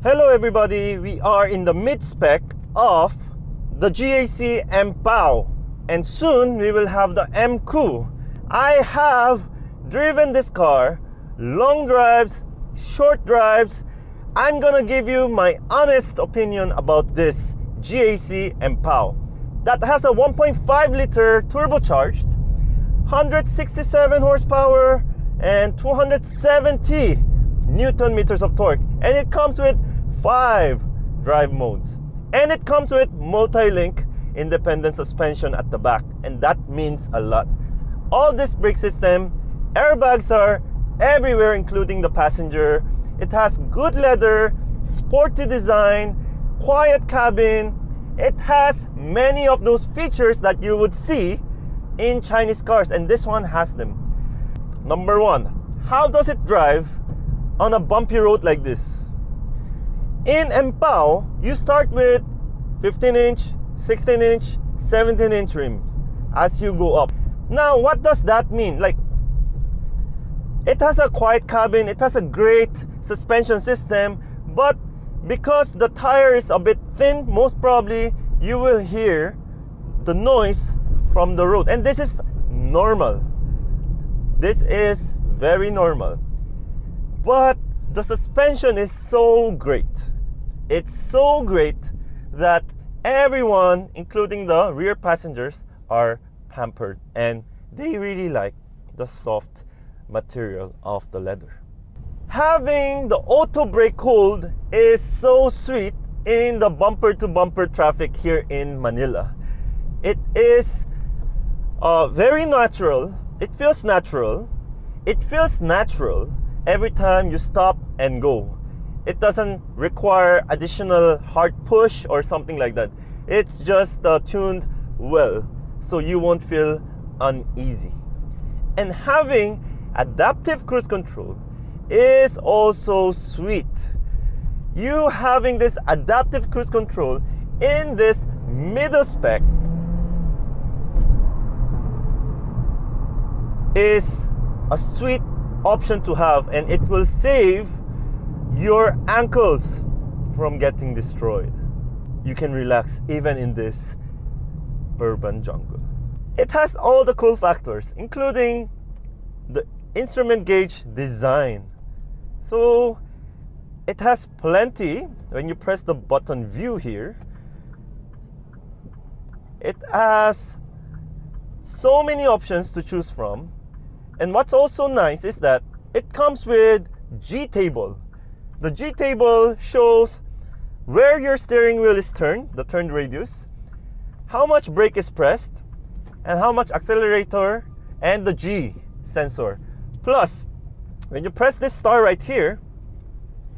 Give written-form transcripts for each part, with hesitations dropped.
Hello everybody, we are in the mid-spec of the GAC EMPOW and soon we will have the EMPOW. I have driven this car, long drives, short drives. I'm gonna give you my honest opinion about this GAC EMPOW that has a 1.5 liter turbocharged, 167 horsepower and 270 Newton meters of torque, and it comes with 5 drive modes, and it comes with multi-link independent suspension at the back, and that means a lot. All this brake system, airbags are everywhere including the passenger. It has good leather, sporty design, quiet cabin. It has many of those features that you would see in Chinese cars, and this one has them. Number one, how does it drive on a bumpy road like this? In EMPOW, you start with 15-inch, 16-inch, 17-inch rims as you go up. Now, what does that mean? Like, it has a quiet cabin, it has a great suspension system, but because the tire is a bit thin, most probably you will hear the noise from the road. And this is normal. This is very normal. But the suspension is so great. It's so great that everyone, including the rear passengers, are pampered and they really like the soft material of the leather. Having the auto brake hold is so sweet in the bumper to bumper traffic here in Manila. It is very natural. It feels natural. It feels natural every time you stop and go. It doesn't require additional hard push or something like that. It's just tuned well, so you won't feel uneasy. And having adaptive cruise control is also sweet. You having this adaptive cruise control in this middle spec is a sweet option to have, and it will save your ankles from getting destroyed. You can relax even in this urban jungle. It has all the cool factors, including the instrument gauge design. So it has plenty. When you press the button view here, it has so many options to choose from. And what's also nice is that it comes with G-table. The G-table shows where your steering wheel is turned, the turn radius, how much brake is pressed, and how much accelerator, and the G sensor. Plus, when you press this star right here,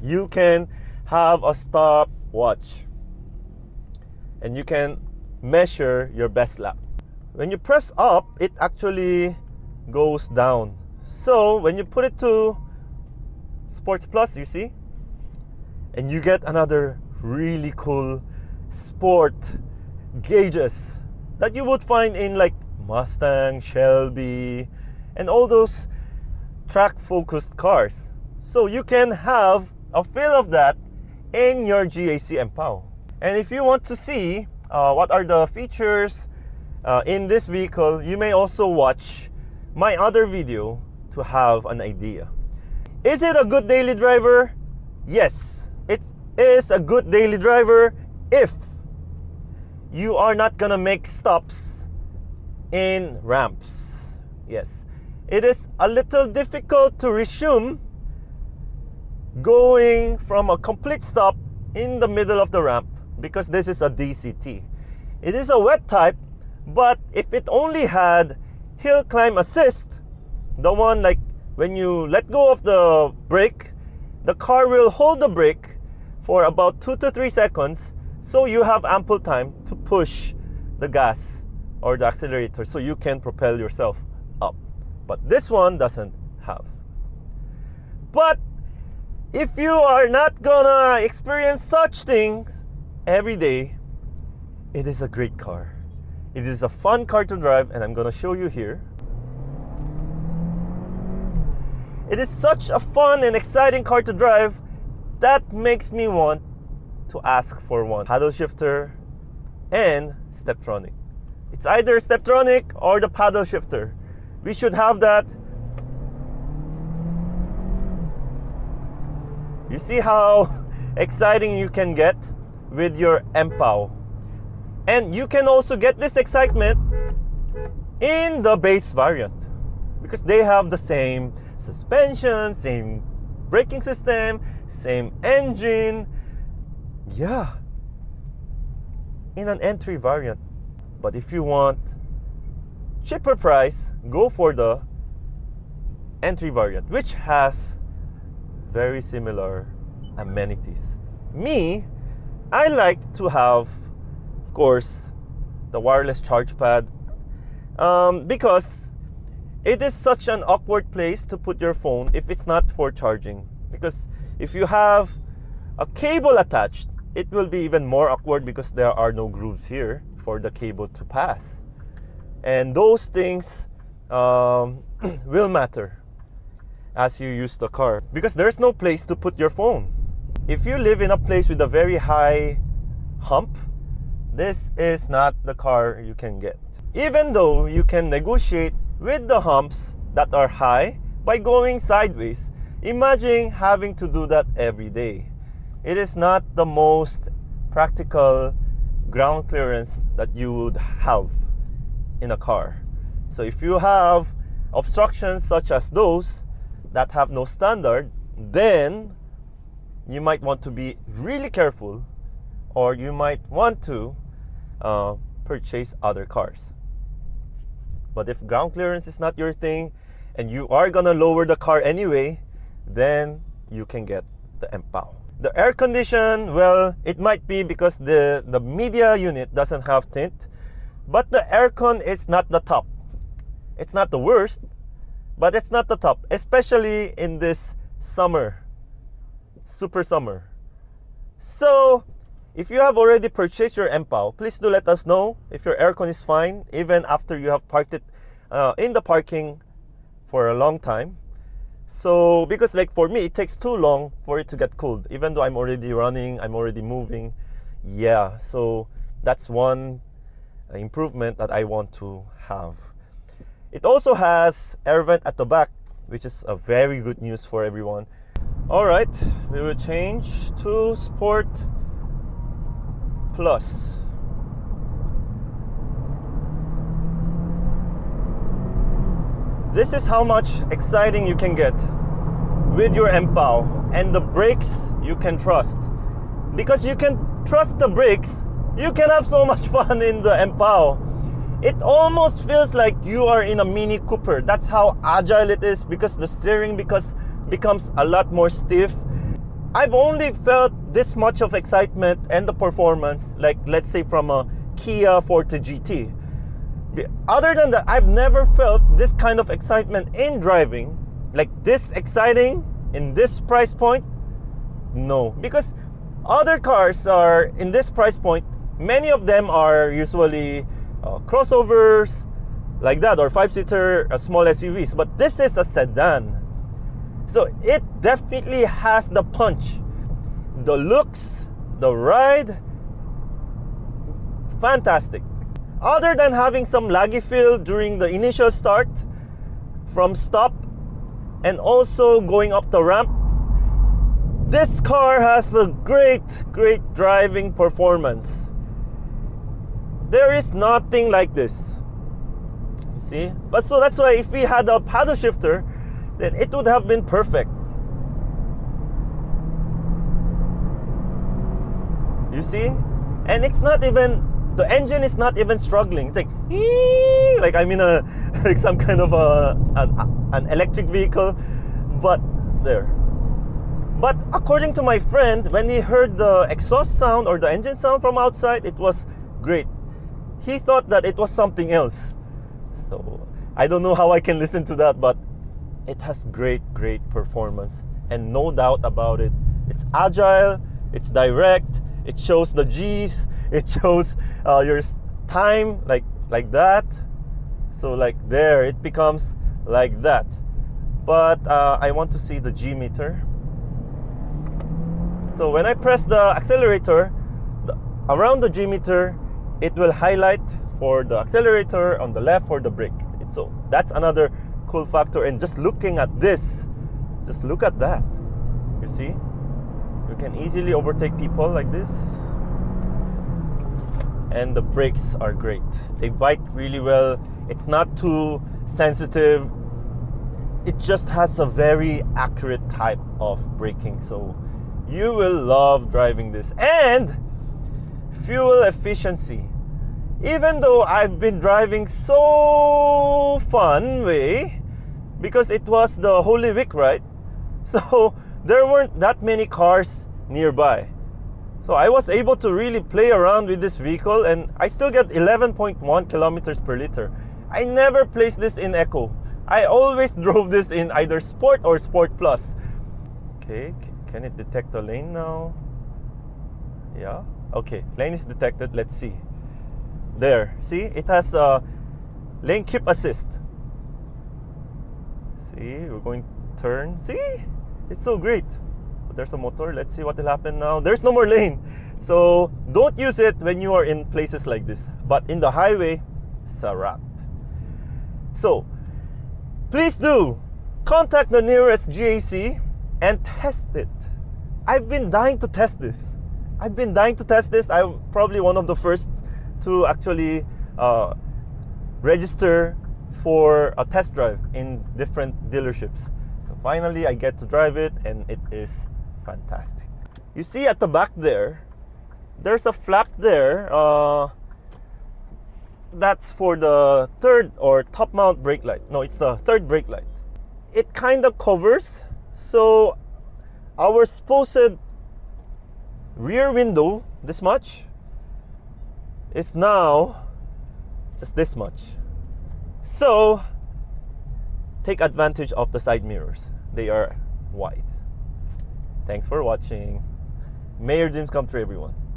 you can have a stopwatch, and you can measure your best lap. When you press up, it actually goes down. So when you put it to Sports Plus, you see, and you get another really cool sport gauges that you would find in like Mustang, Shelby, and all those track focused cars. So you can have a feel of that in your GAC EMPOW. And if you want to see what are the features in this vehicle, you may also watch my other video to have an idea. Is it a good daily driver? Yes, it is a good daily driver if you are not gonna make stops in ramps. Yes, it is a little difficult to resume going from a complete stop in the middle of the ramp because this is a DCT. It is a wet type, but if it only had hill climb assist, the one like when you let go of the brake, the car will hold the brake for about 2 to 3 seconds, so you have ample time to push the gas or the accelerator so you can propel yourself up. But this one doesn't have. But if you are not gonna experience such things every day, it is a great car. It is a fun car to drive, and I'm gonna show you here. It is such a fun and exciting car to drive that makes me want to ask for one paddle shifter and Steptronic. It's either Steptronic or the paddle shifter. We should have that. You see how exciting you can get with your EMPOW. And you can also get this excitement in the base variant because they have the same suspension, same braking system, same engine. Yeah, in an entry variant. But if you want cheaper price, go for the entry variant, which has very similar amenities. Me, I like to have, of course, the wireless charge pad because it is such an awkward place to put your phone if it's not for charging. Because if you have a cable attached, it will be even more awkward because there are no grooves here for the cable to pass. And those things will matter as you use the car because there's no place to put your phone. If you live in a place with a very high hump, this is not the car you can get. Even though you can negotiate with the humps that are high by going sideways, imagine having to do that every day. It is not the most practical ground clearance that you would have in a car. So if you have obstructions such as those that have no standard, then you might want to be really careful, or you might want to purchase other cars. But if ground clearance is not your thing and you are gonna lower the car anyway, then you can get the EMPOW. The air condition, well, it might be because the media unit doesn't have tint, but the aircon is not the top. It's not the worst, but it's not the top, especially in this summer, super summer. So if you have already purchased your EMPOW, please do let us know if your aircon is fine, even after you have parked it in the parking for a long time. So, because like for me, it takes too long for it to get cooled, even though I'm already running, I'm already moving. Yeah, so that's one improvement that I want to have. It also has air vent at the back, which is a very good news for everyone. All right, we will change to Sport Plus. This is how much exciting you can get with your EMPOW, and the brakes you can trust. Because you can trust the brakes, you can have so much fun in the EMPOW. It almost feels like you are in a Mini Cooper. That's how agile it is because the steering becomes a lot more stiff. I've only felt this much of excitement and the performance, like let's say from a Kia Forte GT. Other than that, I've never felt this kind of excitement in driving, like this exciting in this price point. No, because other cars are in this price point, many of them are usually crossovers like that, or 5-seater small SUVs, but this is a sedan. So it definitely has the punch, the looks, the ride, fantastic. Other than having some laggy feel during the initial start from stop and also going up the ramp, this car has a great driving performance. There is nothing like this, you see? But so that's why if we had a paddle shifter, then it would have been perfect. You see? And it's not even, the engine is not even struggling. It's like I'm in a like some kind of an electric vehicle, but there. But according to my friend, when he heard the exhaust sound or the engine sound from outside, it was great. He thought that it was something else. So I don't know how I can listen to that, but it has great performance, and no doubt about it. It's agile, it's direct, it shows the G's, it shows your time like that. So like there, it becomes like that. But I want to see the G meter. So when I press the accelerator, around the G meter, it will highlight for the accelerator, on the left for the brake. So that's another cool factor. And just looking at this, just look at that. You see? You can easily overtake people like this. And the brakes are great. They bite really well. It's not too sensitive. It just has a very accurate type of braking. So you will love driving this. And fuel efficiency. Even though I've been driving so fun way, because it was the Holy Week, right? So there weren't that many cars nearby. So I was able to really play around with this vehicle, and I still get 11.1 kilometers per liter. I never placed this in Eco. I always drove this in either Sport or Sport Plus. Okay, can it detect the lane now? Yeah, okay, lane is detected. Let's see. There, see, it has lane keep assist. See, we're going to turn. See, it's so great. But there's a motor. Let's see what will happen now. There's no more lane. So don't use it when you are in places like this. But in the highway, it's a wrap. So please do contact the nearest GAC and test it. I've been dying to test this. I'm probably one of the first to actually register for a test drive in different dealerships. So finally I get to drive it, and it is fantastic. You see at the back there, there's a flap there. That's for the third or top mount brake light. No, it's the third brake light. It kind of covers, so our supposed rear window, this much, is now just this much. So take advantage of the side mirrors. They are wide. Thanks for watching. May your dreams come true, everyone.